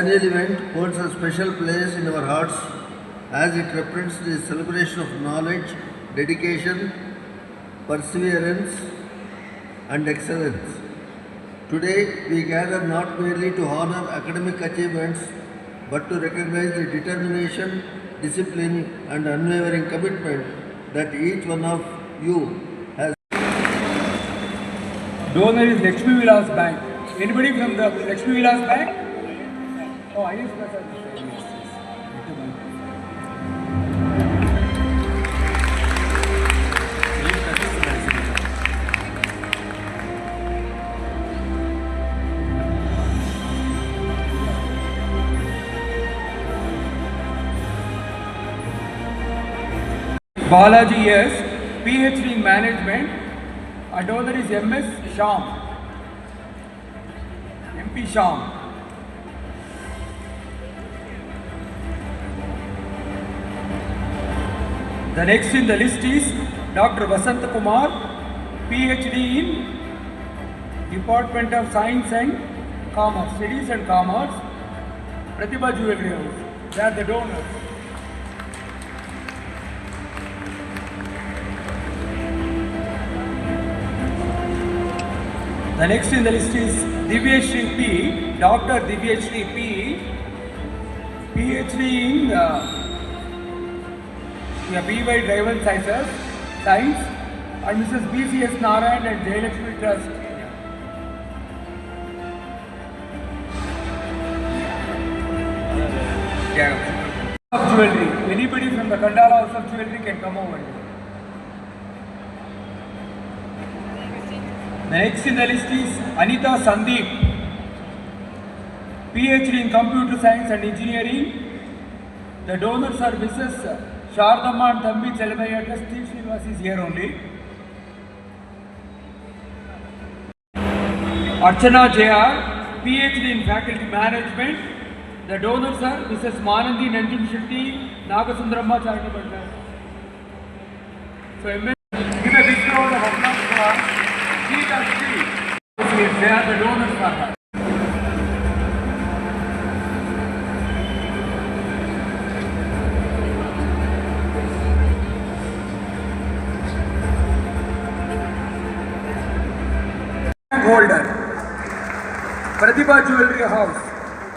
annual event holds a special place in our hearts as it represents the celebration of knowledge, dedication, perseverance, and excellence. Today, we gather not merely to honor academic achievements but to recognize the determination, discipline, and unwavering commitment that each one of you has. Donor is Lakshmi Vilas Bank. Anybody from the Lakshmi Vilas Bank? Oh, yes, sir. Balaji, yes, PhD in Management. Our donor is MS Sham, MP Sham. The next in the list is Dr. Vasant Kumar, PhD in Department of Science and Commerce, Studies and Commerce, Pratibha Jewelry House. They are the donors. The next in the list is Divyashri P, Dr. Divyashri P, PhD in BY Driven Science, and Mrs. BCS Narayan and Jayalakshmi Trust. Of jewelry. Anybody from the Kandala House of Jewelry can come over. The next in the list is Anita Sandeep, PhD in Computer Science and Engineering. The donors are Mrs. Shardamma and Thambi Chelmaya Trust. Steve Srinivas is here only. Archana JR, PhD in Faculty Management. The donors are Mrs. Manandi Nanjum Shetty, Nagasundaramma Charitable Trust. So, give a big round of applause for they are the donors for her. Holder, Pratibha Jewelry House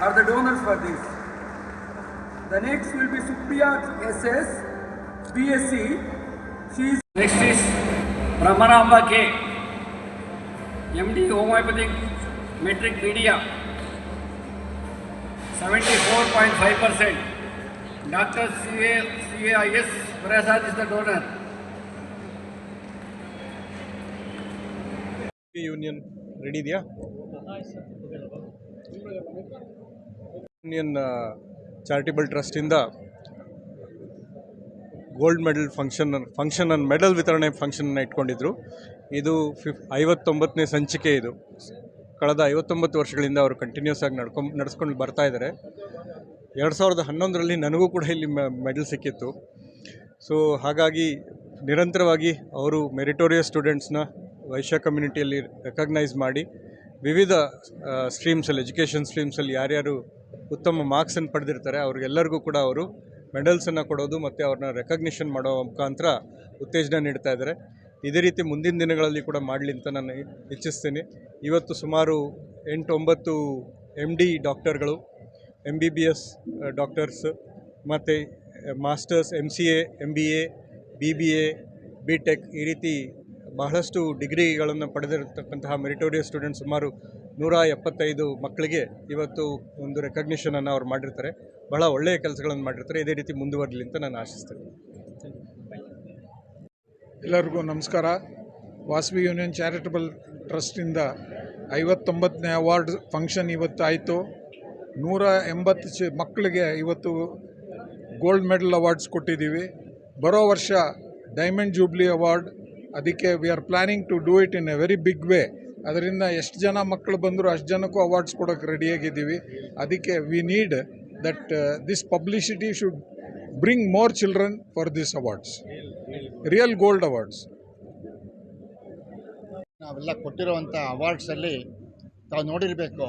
are the donors for this. The next will be Supriya SS, BSc. She is next is Brahmaramba K, MD Homeopathic Metric Media, 74.5%. Dr. CAIS Prasad is the donor. Union ready there? Union Charitable Trust in the gold medal function medal ವಿತರಣೆ ಫಂಕ್ಷನ್ನ ಇಟ್ಕೊಂಡಿದ್ರು. ಇದು 59ನೇ ಸಂಚಿಕೆ. ಇದು ಕಳೆದ 59 ವರ್ಷಗಳಿಂದ ಅವರು continuous ಆಗಿ ನಡೆಸ್ಕೊಂಡು ಬರ್ತಾ ಇದ್ದಾರೆ. 2011ರಲ್ಲಿ ನನಗೂ ಕೂಡ ಇಲ್ಲಿ ಮೆಡಲ್ ಸಿಕ್ಕಿತ್ತು. ಸೊ ಹಾಗಾಗಿ ನಿರಂತರವಾಗಿ ಅವರು ಮೆರಿಟೋರಿಯಸ್ ಸ್ಟೂಡೆಂಟ್ಸ್ನ ವೈಶ್ಯ ಕಮ್ಯುನಿಟಿಯಲ್ಲಿ ರೆಕಗ್ನೈಸ್ ಮಾಡಿ ವಿವಿಧ ಸ್ಟ್ರೀಮ್ಸಲ್ಲಿ ಎಜುಕೇಷನ್ ಸ್ಟ್ರೀಮ್ಸಲ್ಲಿ ಯಾರ್ಯಾರು ಉತ್ತಮ ಮಾರ್ಕ್ಸನ್ನು ಪಡೆದಿರ್ತಾರೆ ಅವ್ರಿಗೆಲ್ಲರಿಗೂ ಕೂಡ ಅವರು ಮೆಡಲ್ಸನ್ನು ಕೊಡೋದು ಮತ್ತು ಅವ್ರನ್ನ ರೆಕಗ್ನಿಷನ್ ಮಾಡೋ ಮುಖಾಂತರ ಉತ್ತೇಜನ ನೀಡ್ತಾ ಇದ್ದಾರೆ. ಇದೇ ರೀತಿ ಮುಂದಿನ ದಿನಗಳಲ್ಲಿ ಕೂಡ ಮಾಡಲಿ ಅಂತ ನಾನು ಇಚ್ಛಿಸ್ತೀನಿ. ಇವತ್ತು ಸುಮಾರು 8-9 MD ಡಾಕ್ಟರ್ಗಳು, MBBS ಡಾಕ್ಟರ್ಸ್ ಮತ್ತು masters, MCA, MBA, BBA, BTech ಈ ರೀತಿ ಬಹಳಷ್ಟು ಡಿಗ್ರಿಗಳನ್ನು ಪಡೆದಿರತಕ್ಕಂತಹ ಮೆರಿಟೋರಿಯಸ್ ಸ್ಟೂಡೆಂಟ್ಸ್ ಸುಮಾರು 175 ಮಕ್ಕಳಿಗೆ ಇವತ್ತು ಒಂದು ರೆಕಗ್ನಿಷನನ್ನು ಅವ್ರು ಮಾಡಿರ್ತಾರೆ. ಬಹಳ ಒಳ್ಳೆಯ ಕೆಲಸಗಳನ್ನು ಮಾಡಿರ್ತಾರೆ. ಇದೇ ರೀತಿ ಮುಂದುವರಲಿ ಅಂತ ನಾನು ಆಶಿಸ್ತೇನೆ. ಎಲ್ಲರಿಗೂ ನಮಸ್ಕಾರ. ವಾಸವಿ ಯೂನಿಯನ್ ಚಾರಿಟಬಲ್ ಟ್ರಸ್ಟಿಂದ 59ನೇ ಅವಾರ್ಡ್ ಫಂಕ್ಷನ್ ಇವತ್ತು ಆಯಿತು. 180 ಮಕ್ಕಳಿಗೆ ಇವತ್ತು ಗೋಲ್ಡ್ ಮೆಡಲ್ ಅವಾರ್ಡ್ಸ್ ಕೊಟ್ಟಿದ್ದೀವಿ. ಬರೋ ವರ್ಷ ಡೈಮಂಡ್ ಜೂಬ್ಲಿ ಅವಾರ್ಡ್, ಅದಕ್ಕೆ we are planning to do it in a very big way. ಅದರಿಂದ ಎಷ್ಟು ಜನ ಮಕ್ಕಳು ಬಂದರೂ ಅಷ್ಟು ಜನಕ್ಕೂ ಅವಾರ್ಡ್ಸ್ ಕೊಡೋಕ್ಕೆ ರೆಡಿಯಾಗಿದ್ದೀವಿ. ಅದಕ್ಕೆ we need that this publicity should bring more children for this awards, real gold awards. ನಾವೆಲ್ಲ ಕೊಟ್ಟಿರುವಂಥ ಅವಾರ್ಡ್ಸಲ್ಲಿ ತಾವು ನೋಡಿರಬೇಕು,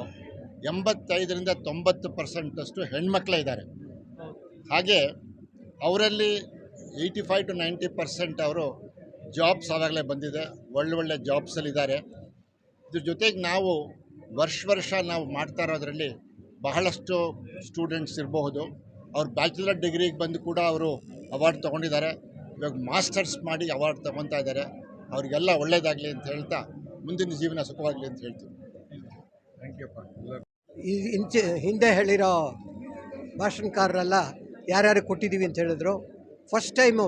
85-90% ಹೆಣ್ಮಕ್ಳೇ ಇದ್ದಾರೆ. ಹಾಗೆ ಅವರಲ್ಲಿ 85-90% ಅವರು ಜಾಬ್ಸ್ ಆವಾಗಲೇ ಬಂದಿದೆ, ಒಳ್ಳೊಳ್ಳೆ ಜಾಬ್ಸಲ್ಲಿದ್ದಾರೆ. ಇದ್ರ ಜೊತೆಗೆ ನಾವು ವರ್ಷ ನಾವು ಮಾಡ್ತಾ ಇರೋದ್ರಲ್ಲಿ ಬಹಳಷ್ಟು ಸ್ಟೂಡೆಂಟ್ಸ್ ಇರಬಹುದು. ಅವ್ರು ಬ್ಯಾಚುಲರ್ ಡಿಗ್ರಿಗೆ ಬಂದು ಕೂಡ ಅವರು ಅವಾರ್ಡ್ ತೊಗೊಂಡಿದ್ದಾರೆ. ಇವಾಗ ಮಾಸ್ಟರ್ಸ್ ಮಾಡಿ ಅವಾರ್ಡ್ ತೊಗೊತಾ ಇದ್ದಾರೆ. ಅವರಿಗೆಲ್ಲ ಒಳ್ಳೆಯದಾಗಲಿ ಅಂತ ಹೇಳ್ತಾ ಮುಂದಿನ ಜೀವನ ಸುಖವಾಗಲಿ ಅಂತ ಹೇಳ್ತೀವಿ. Thank you. ಹಿಂದೆ ಹೇಳಿರೋ ಭಾಷಣಕಾರರೆಲ್ಲ ಯಾರ್ಯಾರು ಕೊಟ್ಟಿದ್ದೀವಿ ಅಂತ ಹೇಳಿದ್ರು. ಫಸ್ಟ್ ಟೈಮು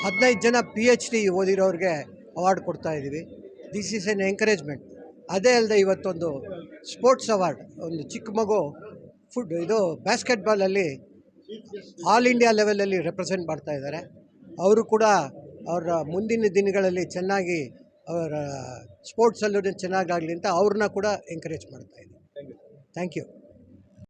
15 ಜನ PhD ಓದಿರೋರಿಗೆ ಅವಾರ್ಡ್ ಕೊಡ್ತಾಯಿದ್ದೀವಿ. This is an encouragement. ಅದೇ ಅಲ್ಲದೆ ಇವತ್ತೊಂದು ಸ್ಪೋರ್ಟ್ಸ್ ಅವಾರ್ಡ್, ಒಂದು ಚಿಕ್ಕ ಮಗು ಇದು ಬ್ಯಾಸ್ಕೆಟ್ಬಾಲಲ್ಲಿ ಆಲ್ ಇಂಡಿಯಾ ಲೆವೆಲಲ್ಲಿ ರೆಪ್ರೆಸೆಂಟ್ ಮಾಡ್ತಾ ಇದ್ದಾರೆ. ಅವರು ಕೂಡ ಅವರ ಮುಂದಿನ ದಿನಗಳಲ್ಲಿ ಚೆನ್ನಾಗಿ ಅವರ ಸ್ಪೋರ್ಟ್ಸಲ್ಲೂ ಚೆನ್ನಾಗಾಗಲಿ ಅಂತ ಅವ್ರನ್ನ ಕೂಡ ಎಂಕರೇಜ್ ಮಾಡ್ತಾಯಿದ್ದೀವಿ. Thank you.